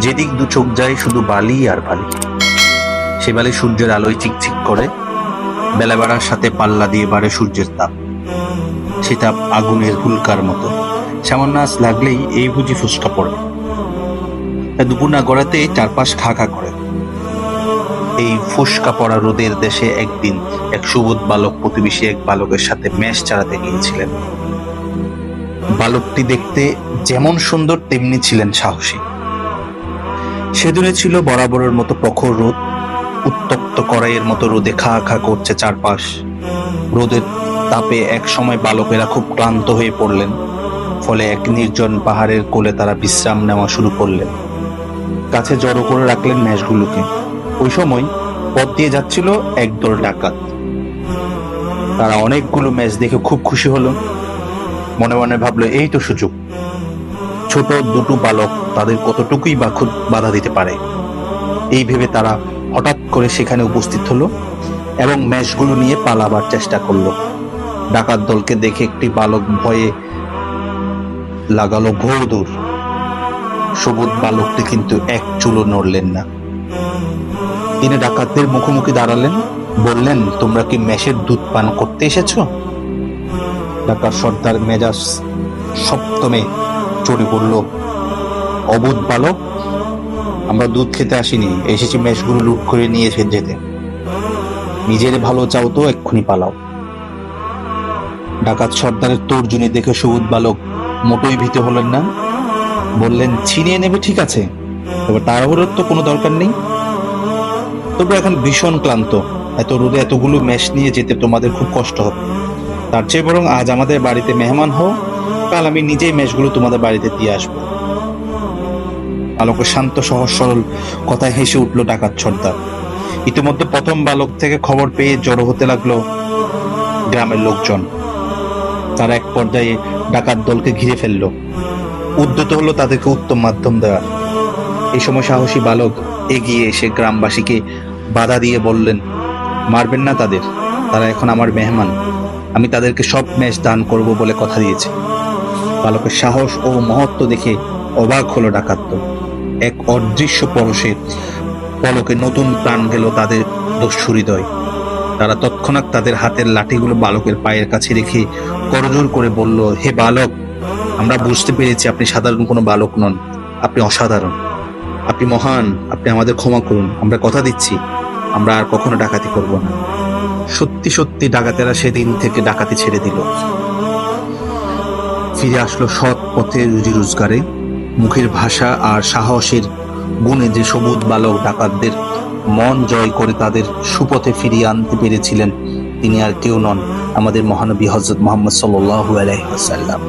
যেদিক দু চোখ যায় শুধু বালি আর বালি। সে বালি সূর্যের আলোয় চিকচিক করে, বেলা বাড়ার সাথে পাল্লা দিয়ে বাড়ে সূর্যের তাপ। সে তাপ আগুনের হুলকার মতো, সামান্য আঁচ লাগলেই এই বুঝি ফুসকা পড়ে। দুপুর না গড়াতেই চারপাশ খা খা করে। এই ফুসকা পড়া রোদের দেশে একদিন এক সুবোধ বালক প্রতিবেশী এক বালকের সাথে মেষ চালাতে গিয়েছিলেন। বালকটি দেখতে যেমন সুন্দর তেমনি ছিলেন সাহসী। সেদিনে ছিল বরাবরের মতো প্রখর রোদ, উত্তপ্ত কড়াইয়ের মতো রোদে খা খা করছে চারপাশ। রোদের তাপে এক সময় বালকেরা খুব ক্লান্ত হয়ে পড়লেন, ফলে এক নির্জন পাহাড়ের কোলে তারা বিশ্রাম নেওয়া শুরু করলেন। কাছে জড়ো করে রাখলেন মেষগুলোকে। ওই সময় পথ দিয়ে যাচ্ছিল একদল ডাকাত। তারা অনেকগুলো মেষ দেখে খুব খুশি হলো, মনে মনে ভাবলো এই তো সুযোগ। ছোট দুটো বালক তাদের কতটুকুই বা খুব বাধা দিতে পারে, এই ভেবে তারা হঠাৎ করে সেখানে উপস্থিত হলো এবং মেষগুলো নিয়ে পালাবার চেষ্টা করলো। ডাকাত দলকে দেখে একটি বালক ভয়ে লাগালো ঘোর। সবুজ বালকটি কিন্তু এক চুলো নড়লেন না। তিনি ডাকাতদের মুখোমুখি দাঁড়ালেন, বললেন, তোমরা কি মেষের দুধ পান করতে এসেছো? ডাকাত সর্দার মেজাজ সপ্তমে চড়ে পড়ল। অবুধ বালক, আমরা দুধ খেতে আসিনি, এসেছি মেষগুলো লুট করে নিয়ে যেতে। নিজের ভালো চাও তো এক্ষুনি পালাও। ডাকাত সর্দারের তর্জনী দেখে সবুজ বালক মোটেই ভীত হলেন না, বললেন, ছিনিয়ে নেবে ঠিক আছে, তবে তাড়াহুড়োর তো কোনো দরকার নেই। তবে এখন ভীষণ ক্লান্ত, এত রোদে এতগুলো মেষ নিয়ে যেতে তোমাদের খুব কষ্ট হবে। তার চেয়ে বরং আজ আমাদের বাড়িতে মেহমান হও, কাল আমি নিজেই মেষগুলো তোমাদের বাড়িতে দিয়ে আসবো। বালকের শান্ত সহজ সরল কথায় হেসে উঠল ডাকাত সর্দার। ইতিমধ্যে প্রথম বালক থেকে খবর পেয়ে জড়ো হতে লাগলো গ্রামের লোকজন। তারা এক পর্যায়ে ডাকাত দলকে ঘিরে ফেললো, উদ্যত হলো তাদেরকে উত্তম মাধ্যম দেওয়ার। এই সময় সাহসী বালক এগিয়ে এসে গ্রামবাসীকে বাধা দিয়ে বললেন, মারবেন না তাদের, তারা এখন আমার মেহমান, আমি তাদেরকে সব মেষ দান করব বলে কথা দিয়েছে। বালকের সাহস ও মহত্ব দেখে অবাক হলো ডাকাত দল। এক অদৃশ্য পলকে নতুন প্রাণ গেল তাদের দস্যু হৃদয়। তারা তৎক্ষণাৎ তাদের হাতের লাঠিগুলো বালকের পায়ের কাছে রেখে করজোর করে বলল, হে বালক, আমরা বুঝতে পেরেছি আপনি সাধারণ কোনো বালক নন, আপনি অসাধারণ, আপনি মহান, আপনি আমাদের ক্ষমা করুন, আমরা কথা দিচ্ছি আমরা আর কখনো ডাকাতি করব না। সত্যি সত্যি ডাকাতেরা সেদিন থেকে ডাকাতি ছেড়ে দিল, ফিরে আসলো সৎ পথে রুজি রোজগারে। মুখের ভাষা আর সাহসের গুণে যে সবুজ বালক ডাকাতদের মন জয় করে তাদের সুপথে ফিরিয়ে আনতে পেরেছিলেন, তিনি আর কেউ নন, আমাদের মহানবী হযরত মুহাম্মদ সাল্লাল্লাহু আলাইহি ওয়াসাল্লাম।